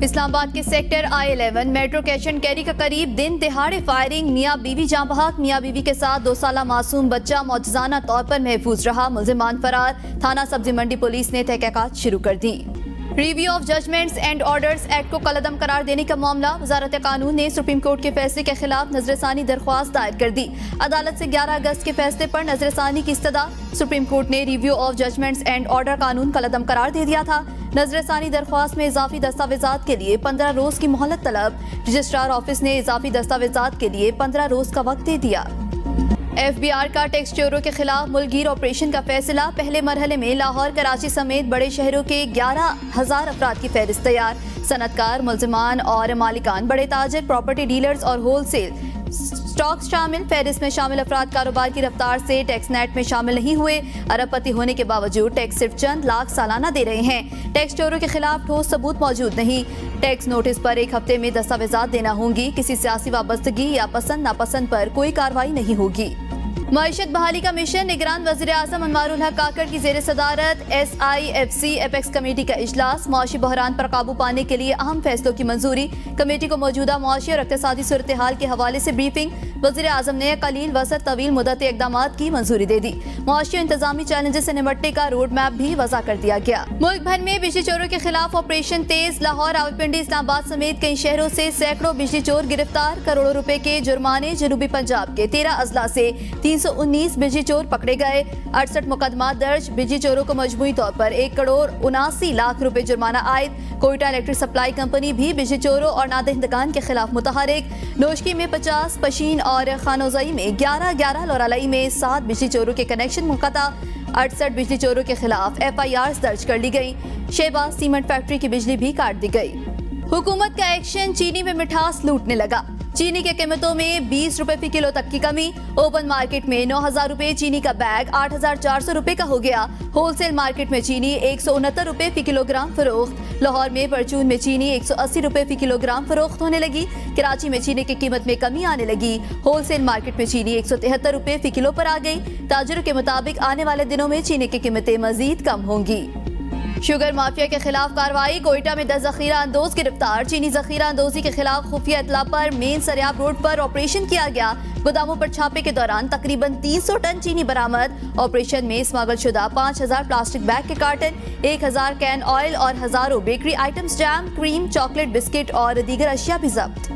اسلام آباد کے sector I-11 metro cash and carry کا قریب دن دہاڑے فائرنگ، میاں بیوی جاں بحق، میاں بیوی کے ساتھ 2 سالہ معصوم بچہ معجزانہ طور پر محفوظ رہا، ملزمان فرار، تھانہ سبزی منڈی پولیس نے تحقیقات شروع کر دی۔ Review of judgments and orders act کو کالعدم قرار دینے کا معاملہ، وزارت قانون نے سپریم کورٹ کے فیصلے کے خلاف نظر ثانی درخواست دائر کر دی۔ عدالت سے 11 اگست کے فیصلے پر نظر ثانی کی استدعا، سپریم کورٹ نے review of judgments and order قانون کالعدم قرار دے دیا تھا۔ نظر ثانی درخواست میں اضافی دستاویزات کے لیے 15 روز کی مہلت طلب، رجسٹرار آفس نے اضافی دستاویزات کے لیے 15 روز کا وقت دے دیا۔ FBI کا ٹیکس چوروں کے خلاف ملک گیر آپریشن کا فیصلہ، پہلے مرحلے میں لاہور، کراچی سمیت بڑے شہروں کے 11,000 افراد کی فہرست تیار، صنعت کار، ملزمان اور مالکان، بڑے تاجر، پراپرٹی ڈیلرز اور ہول سیل سٹاکس شامل۔ فہرست میں شامل افراد کاروبار کی رفتار سے ٹیکس نیٹ میں شامل نہیں ہوئے، ارب پتی ہونے کے باوجود ٹیکس صرف چند لاکھ سالانہ دے رہے ہیں۔ ٹیکس چوروں کے خلاف ٹھوس ثبوت موجود نہیں، ٹیکس نوٹس پر 1 ہفتے میں دستاویزات دینا ہوں گی، کسی سیاسی وابستگی یا پسند ناپسند پر کوئی کارروائی نہیں ہوگی۔ معیشت بحالی کا مشن، نگران وزیر اعظم انوار الحق کاکڑ کی زیر صدارت SIFC ایپیکس کمیٹی کا اجلاس، معاشی بحران پر قابو پانے کے لیے اہم فیصلوں کی منظوری، کمیٹی کو موجودہ معاشی اور اقتصادی صورتحال کے حوالے سے بریفنگ، وزیر اعظم نے قلیل وسط طویل مدت اقدامات کی منظوری دے دی، معاشی اور انتظامی چیلنجز سے نمٹنے کا روڈ میپ بھی وضع کر دیا گیا۔ ملک بھر میں بجلی چوروں کے خلاف آپریشن تیز، لاہور، راولپنڈی، اسلام آباد سمیت کئی شہروں سے سینکڑوں بجلی چور گرفتار، کروڑوں روپے کے جرمانے، جنوبی پنجاب کے 13 اضلاع سے 319 بجلی چور پکڑے گئے، 68 مقدمات درج، بجلی چوروں کو مجموعی طور پر 1 کروڑ 79 لاکھ روپے جرمانہ عائد۔ کوئٹہ الیکٹرک سپلائی کمپنی بھی بجلی چوروں اور نادہندگان کے خلاف متحرک، نوشکی میں 50، پشین اور خانوزائی میں 11، لورالائی میں 7 بجلی چوروں کے کنیکشن منقطع، 68 بجلی چوروں کے خلاف FIRs درج کر لی گئی، شہباز سیمنٹ فیکٹری کی بجلی بھی کاٹ دی گئی۔ حکومت کا ایکشن، چینی میں مٹھاس لوٹنے لگا، چینی کی قیمتوں میں 20 روپے فی کلو تک کی کمی، اوپن مارکیٹ میں 9,000 روپے چینی کا بیگ 8,400 روپے کا ہو گیا، ہول سیل مارکیٹ میں چینی 169 روپے فی کلو گرام فروخت، لاہور میں پرچون میں چینی 180 روپے فی کلو گرام فروخت ہونے لگی، کراچی میں چینی کی قیمت میں کمی آنے لگی، ہول سیل مارکیٹ میں چینی 173 روپے فی کلو پر آ گئی، تاجروں کے مطابق آنے والے دنوں میں چینی کی قیمتیں مزید کم ہوں گی۔ شوگر مافیا کے خلاف کارروائی، کوئٹہ میں 10 ذخیرہ اندوز گرفتار، چینی ذخیرہ اندوزی کے خلاف خفیہ اطلاع پر مین سریاب روڈ پر آپریشن کیا گیا، گوداموں پر چھاپے کے دوران تقریباً 300 ٹن چینی برآمد، آپریشن میں اسمگل شدہ 5,000 پلاسٹک بیگ کے کارٹن، 1,000 کین آئل اور ہزاروں بیکری آئٹمز، جیم، کریم، چاکلیٹ، بسکٹ اور دیگر اشیاء بھی ضبط۔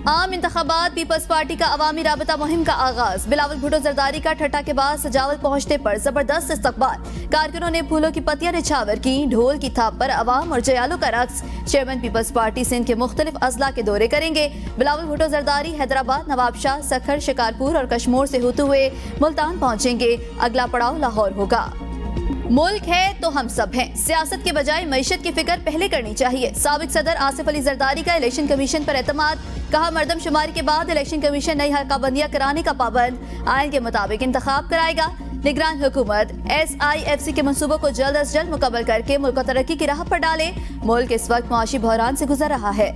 عام انتخابات، پیپلز پارٹی کا عوامی رابطہ مہم کا آغاز، بلاول بھٹو زرداری کا ٹھٹا کے بعد سجاول پہنچنے پر زبردست استقبال، کارکنوں نے پھولوں کی پتیاں نچھاور کی، ڈھول کی تھاپ پر عوام اور جیالوں کا رقص۔ چیئرمین پیپلز پارٹی سندھ کے مختلف اضلاع کے دورے کریں گے، بلاول بھٹو زرداری حیدرآباد، نواب شاہ، سکھر، شکارپور اور کشمور سے ہوتے ہوئے ملتان پہنچیں گے، اگلا پڑاؤ لاہور ہوگا۔ ملک ہے تو ہم سب ہیں، سیاست کے بجائے معیشت کی فکر پہلے کرنی چاہیے، سابق صدر آصف علی زرداری کا الیکشن کمیشن پر اعتماد، کہا مردم شماری کے بعد الیکشن کمیشن نئی حلقہ بندیاں کرانے کا پابند، آئین کے مطابق انتخاب کرائے گا، نگران حکومت SIFC کے منصوبوں کو جلد از جلد مکمل کر کے ملک کو ترقی کی راہ پر ڈالے، ملک اس وقت معاشی بحران سے گزر رہا ہے۔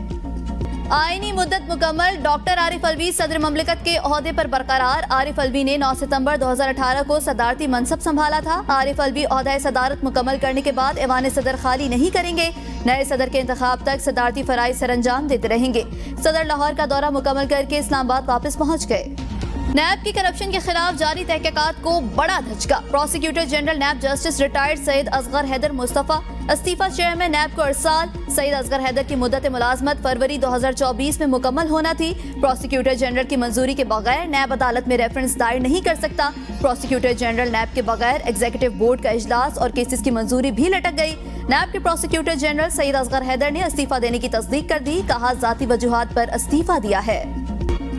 آئینی مدت مکمل، ڈاکٹر عارف الوی صدر مملکت کے عہدے پر برقرار، عارف الوی نے 9 ستمبر 2018 کو صدارتی منصب سنبھالا تھا، عارف الوی عہدہ صدارت مکمل کرنے کے بعد ایوان صدر خالی نہیں کریں گے، نئے صدر کے انتخاب تک صدارتی فرائض سر انجام دیتے رہیں گے۔ صدر لاہور کا دورہ مکمل کر کے اسلام آباد واپس پہنچ گئے۔ نیب کی کرپشن کے خلاف جاری تحقیقات کو بڑا دھچکا، prosecutor general NAB justice retired Syed Asghar Haider Mustafa استعفیٰ، چیئرمین نیب کو ارسال، سید اصغر حیدر کی مدت ملازمت فروری 2024 میں مکمل ہونا تھی، پروسیکیوٹر جنرل کی منظوری کے بغیر نیب عدالت میں ریفرنس دائر نہیں کر سکتا، پروسیکیوٹر جنرل نیب کے بغیر ایگزیکٹو بورڈ کا اجلاس اور کیسز کی منظوری بھی لٹک گئی، نیب کے پروسیکیوٹر جنرل سید اصغر حیدر نے استعفیٰ دینے کی تصدیق کر دی، کہا ذاتی وجوہات پر استعفیٰ دیا ہے۔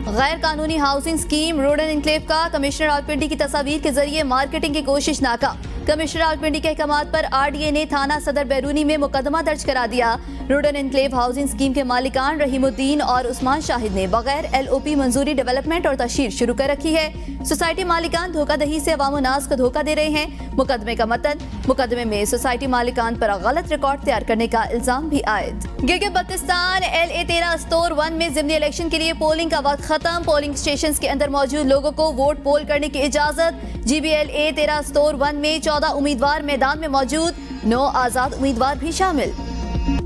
غیر قانونی ہاؤسنگ اسکیم روڈن انکلیو کا کمشنر راولپنڈی کی تصاویر کے ذریعے مارکیٹنگ کی کوشش ناکام، کمشنر راولپنڈی کے احکامات پر RDA نے تھانہ صدر بیرونی میں مقدمہ درج کرا دیا، روڈن انکلیو ہاؤسنگ اسکیم کے مالکان رحیم الدین اور عثمان شاہد نے بغیر LOP منظوری ڈیولپمنٹ اور تشہیر شروع کر رکھی ہے، سوسائٹی مالکان دھوکہ دہی سے عوام الناس کو دھوکہ دے رہے ہیں، مقدمے کا متن، مقدمے میں سوسائٹی مالکان پر غلط ریکارڈ تیار کرنے کا الزام بھی عائد۔ گلگت بلتستان LA 13 اسٹور 1 میں ضمنی الیکشن کے لیے پولنگ کا وقت ختم، پولنگ اسٹیشنز کے اندر موجود لوگوں کو ووٹ پول کرنے کی اجازت، GBLA 13 اسٹور 1 میں 14 امیدوار میدان میں موجود، 9 آزاد امیدوار بھی شامل۔